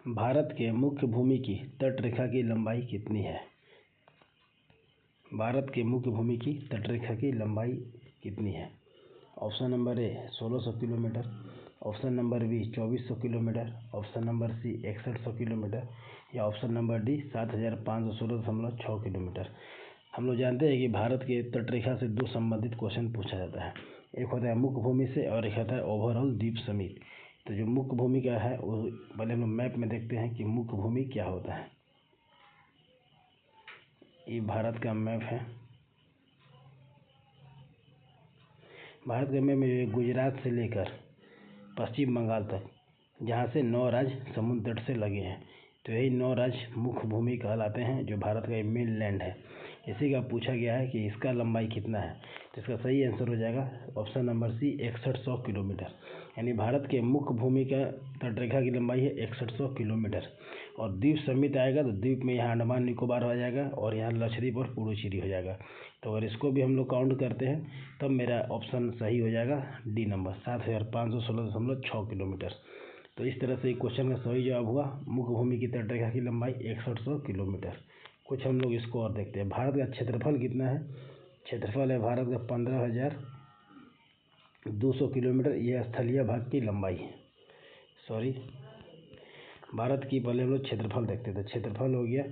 भारत के मुख्य भूमि की तटरेखा की लंबाई कितनी है? भारत के मुख्य भूमि की तटरेखा की लंबाई कितनी है? Option number A 1600 kilometre, option number B 2400 kilometre, option number C 6100 kilometre या ऑप्शन नंबर डी 7516.6 किलोमीटर। हम लोग जानते हैं कि भारत के तटरेखा से दो संबंधित क्वेश्चन पूछा जाता है, एक होता है मुख्य भूमि से और एक होता है ओवरऑल द्वीप समेत। तो जो मुख्य भूमि का है वो पहले हम लोग मैप में देखते हैं कि मुख्य भूमि क्या होता है। ये भारत का मैप है। भारत के मैप में गुजरात से लेकर पश्चिम बंगाल तक, जहाँ से 9 राज्य समुद्र तट से लगे हैं, तो यही 9 राज्य मुख्य भूमि कहलाते हैं, जो भारत का मेन लैंड है। इसी का पूछा गया है कि इसका लंबाई कितना है, तो इसका सही आंसर हो जाएगा ऑप्शन नंबर सी 6100 किलोमीटर। यानी भारत के मुख्य भूमि का तटरेखा की लंबाई है 6100 किलोमीटर। और द्वीप समेत आएगा तो द्वीप में यहाँ अंडमान निकोबार हो जाएगा और यहाँ लक्षद्वीप और पुडुचेरी हो जाएगा। तो अगर इसको भी हम लोग काउंट करते हैं तब मेरा ऑप्शन सही हो जाएगा डी नंबर 7516.6 किलोमीटर। तो इस तरह से क्वेश्चन का सही जवाब हुआ मुख्य भूमि की तटरेखा की लंबाई 6100 किलोमीटर। कुछ हम लोग इसको और देखते हैं। भारत का क्षेत्रफल कितना है? क्षेत्रफल है भारत का 15,200 किलोमीटर। यह स्थलीय भाग की लंबाई है। भारत की पहले हम लोग क्षेत्रफल देखते थे। क्षेत्रफल हो गया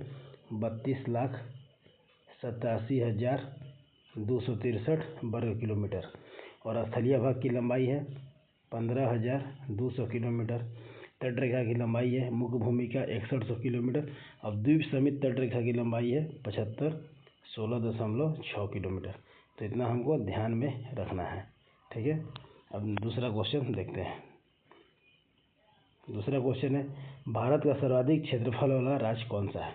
32,87,263 वर्ग किलोमीटर और स्थलीय भाग की लंबाई है 15,200 किलोमीटर। तटरेखा की लंबाई है मुख्य भूमि का 6100 किलोमीटर। अब द्वीप समेत तटरेखा की लंबाई है 7516.6 किलोमीटर। तो इतना हमको ध्यान में रखना है, ठीक है। अब दूसरा क्वेश्चन देखते हैं। दूसरा क्वेश्चन है, भारत का सर्वाधिक क्षेत्रफल वाला राज्य कौन सा है?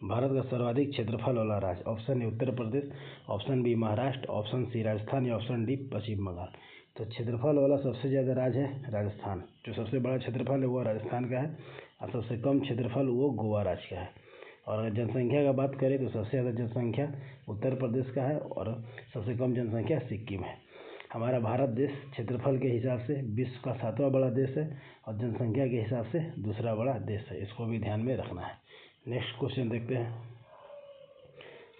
भारत का सर्वाधिक क्षेत्रफल वाला राज्य, option A Uttar Pradesh, option B Maharashtra, option C Rajasthan या ऑप्शन डी पश्चिम बंगाल। तो क्षेत्रफल वाला सबसे ज़्यादा राज्य है राजस्थान। जो सबसे बड़ा क्षेत्रफल है वो राजस्थान का है और सबसे कम क्षेत्रफल वो गोवा राज्य का है। और अगर जनसंख्या का बात करें तो सबसे ज़्यादा जनसंख्या उत्तर प्रदेश का है और सबसे कम जनसंख्या सिक्किम है। हमारा भारत देश क्षेत्रफल के हिसाब से विश्व का 7वां बड़ा देश है और जनसंख्या के हिसाब से दूसरा बड़ा देश है। इसको भी ध्यान में रखना है। नेक्स्ट क्वेश्चन देखते हैं।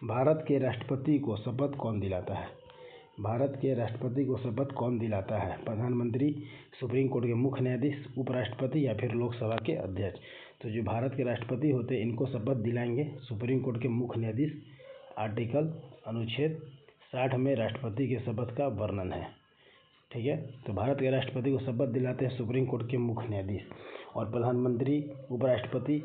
भारत के राष्ट्रपति को शपथ कौन दिलाता है? भारत के राष्ट्रपति को शपथ कौन दिलाता है? प्रधानमंत्री, सुप्रीम कोर्ट के मुख्य न्यायाधीश, उपराष्ट्रपति या फिर लोकसभा के अध्यक्ष। तो जो भारत के राष्ट्रपति होते हैं इनको शपथ दिलाएंगे सुप्रीम कोर्ट के मुख्य न्यायाधीश। आर्टिकल अनुच्छेद 60 में राष्ट्रपति के शपथ का वर्णन है, ठीक है। तो भारत के राष्ट्रपति को शपथ दिलाते हैं सुप्रीम कोर्ट के मुख्य न्यायाधीश और प्रधानमंत्री, उपराष्ट्रपति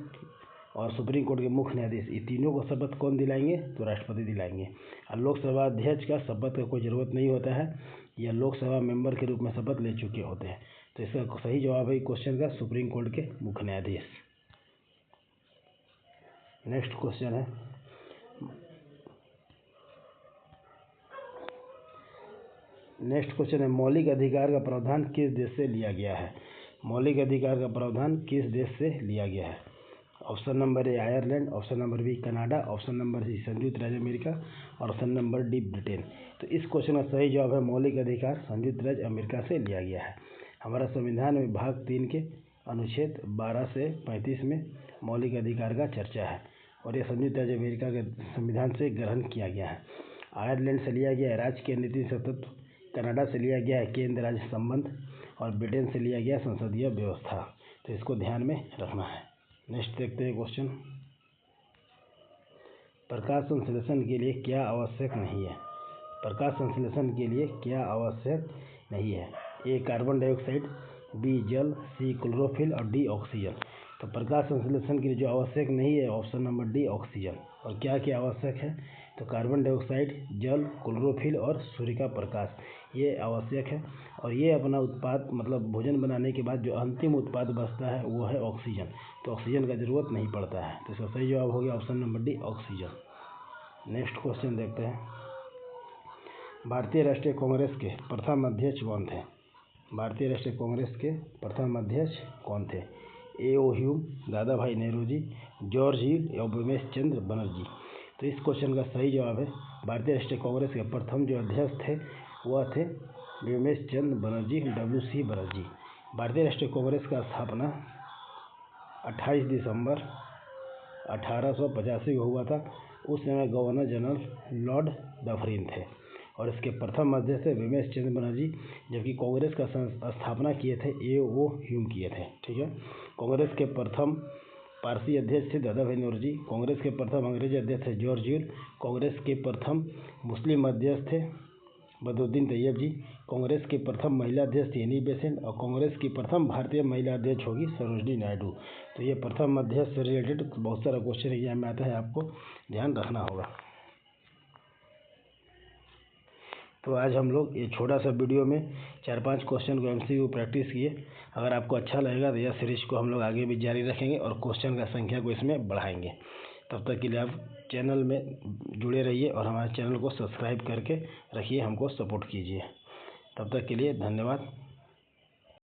और सुप्रीम कोर्ट के मुख्य न्यायाधीश, ये तीनों को शपथ कौन दिलाएंगे? तो राष्ट्रपति दिलाएंगे। और लोकसभा अध्यक्ष का शपथ का कोई ज़रूरत नहीं होता है, यह लोकसभा मेंबर के रूप में शपथ ले चुके होते हैं। तो इसका सही जवाब है क्वेश्चन का सुप्रीम कोर्ट के मुख्य न्यायाधीश। नेक्स्ट क्वेश्चन है, मौलिक अधिकार का प्रावधान किस देश से लिया गया है? मौलिक अधिकार का प्रावधान किस देश से लिया गया है? Option number A Ireland, option number B Canada, option number C संयुक्त राज्य अमेरिका और ऑप्शन नंबर डी ब्रिटेन। तो इस क्वेश्चन का सही जवाब है मौलिक अधिकार संयुक्त राज्य अमेरिका से लिया गया है। हमारा संविधान में भाग 3 के अनुच्छेद 12 से 35 में मौलिक अधिकार का चर्चा है और यह संयुक्त राज्य अमेरिका के संविधान से ग्रहण किया गया है। आयरलैंड से लिया गया है राज्य के नीति सतत, कनाडा से लिया गया है केंद्र राज्य संबंध और ब्रिटेन से लिया गया संसदीय व्यवस्था। तो इसको ध्यान में रखना है। नेक्स्ट देखते हैं क्वेश्चन, प्रकाश संश्लेषण के लिए क्या आवश्यक नहीं है? प्रकाश संश्लेषण के लिए क्या आवश्यक नहीं है? ए कार्बन डाइऑक्साइड, बी जल, सी क्लोरोफिल और डी ऑक्सीजन। तो प्रकाश संश्लेषण के लिए जो आवश्यक नहीं है ऑप्शन नंबर डी ऑक्सीजन। और क्या क्या आवश्यक है? तो कार्बन डाइऑक्साइड, जल, क्लोरोफिल और सूर्य का प्रकाश, ये आवश्यक है। और ये अपना उत्पाद मतलब भोजन बनाने के बाद जो अंतिम उत्पाद बचता है वो है ऑक्सीजन। तो ऑक्सीजन का ज़रूरत नहीं पड़ता है। तो इसका सही जवाब हो गया option number D oxygen. Next question देखते हैं। भारतीय राष्ट्रीय कांग्रेस के प्रथम अध्यक्ष कौन थे? भारतीय राष्ट्रीय कांग्रेस के प्रथम अध्यक्ष कौन थे? ए.ओ. ह्यूम, दादा भाई नेहरूजी, जॉर्ज हिल या व्योमेश चंद्र बनर्जी। तो इस क्वेश्चन का सही जवाब है भारतीय राष्ट्रीय कांग्रेस के प्रथम जो अध्यक्ष थे वह थे व्योमेश चंद्र बनर्जी, WC बनर्जी। भारतीय राष्ट्रीय कांग्रेस का स्थापना 28 दिसंबर 1885 को हुआ था। उस समय गवर्नर जनरल लॉर्ड डफरिन थे और इसके प्रथम अध्यक्ष थे बिमलेश चंद्र बनर्जी, जबकि कांग्रेस का स्थापना किए थे A.O. ह्यूम किए थे। ठीक है। कांग्रेस के प्रथम पारसी अध्यक्ष थे दादा भाई नौरोजी। कांग्रेस के प्रथम अंग्रेजी अध्यक्ष थे जॉर्ज ह्यूल। कांग्रेस के प्रथम मुस्लिम अध्यक्ष थे बदरुद्दीन तैयब जी। कांग्रेस के प्रथम महिला अध्यक्ष थी एनी बेसेंट और कांग्रेस की प्रथम भारतीय महिला अध्यक्ष होगी सरोजनी नायडू। तो ये प्रथम अध्यक्ष से रिलेटेड बहुत सारा क्वेश्चन एग्जाम में आता है, आपको ध्यान रखना होगा। तो आज हम लोग ये छोटा सा वीडियो में 4-5 क्वेश्चन को MCQ प्रैक्टिस किए। अगर आपको अच्छा लगेगा तो यह सीरीज को हम लोग आगे भी जारी रखेंगे और क्वेश्चन का संख्या को इसमें बढ़ाएंगे। तब तक के लिए आप चैनल में जुड़े रहिए और हमारे चैनल को सब्सक्राइब करके रखिए, हमको सपोर्ट कीजिए। तब तक के लिए धन्यवाद।